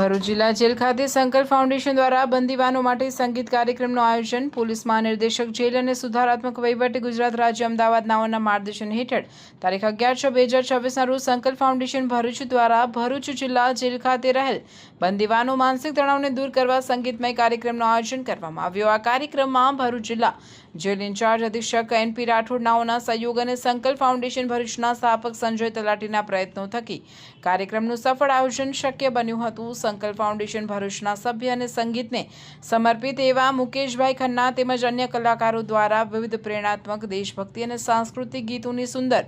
ભરૂચ જિલ્લા જેલ ખાતે સંકલ્પ ફાઉન્ડેશન દ્વારા બંદીવાનો માટે સંગીત કાર્યક્રમનું આયોજન પોલીસ મહાનિર્દેશક જેલ અને સુધારાત્મક વહીવટ ગુજરાત રાજ્ય અમદાવાદ નાઓના માર્ગદર્શન હેઠળ તારીખ 11/6/2026ના રોજ સંકલ્પ ફાઉન્ડેશન ભરૂચ દ્વારા ભરૂચ જિલ્લા જેલ ખાતે રહેલ બંદીવાનો માનસિક તણાવને દૂર કરવા સંગીતમય કાર્યક્રમનું આયોજન કરવામાં આવ્યું। આ કાર્યક્રમમાં ભરૂચ જિલ્લા જેલ ઇન્ચાર્જ અધિક્ષક NP રાઠોડ નાઓના સહયોગ અને સંકલ્પ ફાઉન્ડેશન ભરૂચના સ્થાપક સંજય તલાટીના પ્રયત્નો થકી કાર્યક્રમનું સફળ આયોજન શક્ય બન્યું હતું। સંકલ્પ ફાઉન્ડેશન ભરૂચના સભ્ય અને સંગીતને સમર્પિત એવા મુકેશભાઈ ખન્ના તેમજ અન્ય કલાકારો દ્વારા વિવિધ પ્રેરણાત્મક દેશભક્તિ અને સાંસ્કૃતિક ગીતોની સુંદર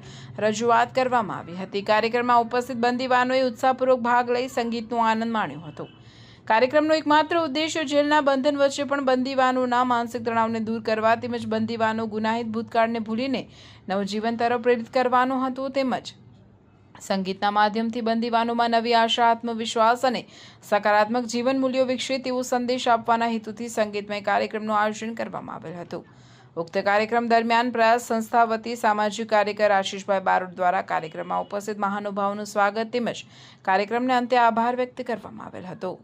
રજૂઆત કરવામાં આવી હતી। કાર્યક્રમમાં ઉપસ્થિત બંદીવાનોએ ઉત્સાહપૂર્વક ભાગ લઈ સંગીતનો આનંદ માણ્યો હતો। કાર્યક્રમનો એકમાત્ર ઉદ્દેશ્ય જેલના બંધન વચ્ચે પણ બંદીવાનોના માનસિક તણાવને દૂર કરવા તેમજ બંદીવાનો ગુનાહિત ભૂતકાળને ભૂલીને નવજીવન તરફ પ્રેરિત કરવાનો હતો। તેમજ સંગીતના માધ્યમથી બંદીવાનોમાં નવી આશા, આત્મવિશ્વાસ અને સકારાત્મક જીવન મૂલ્યો વિકસે તેવો સંદેશ આપવાના હેતુથી સંગીતમય કાર્યક્રમનું આયોજન કરવામાં આવેલ હતું। ઉક્ત કાર્યક્રમ દરમિયાન પ્રયાસ સંસ્થા વતી સામાજિક કાર્યકર આશીષભાઈ બારોટ દ્વારા કાર્યક્રમમાં ઉપસ્થિત મહાનુભાવોનું સ્વાગત તેમજ કાર્યક્રમને અંતે આભાર વ્યક્ત કરવામાં આવેલ હતો।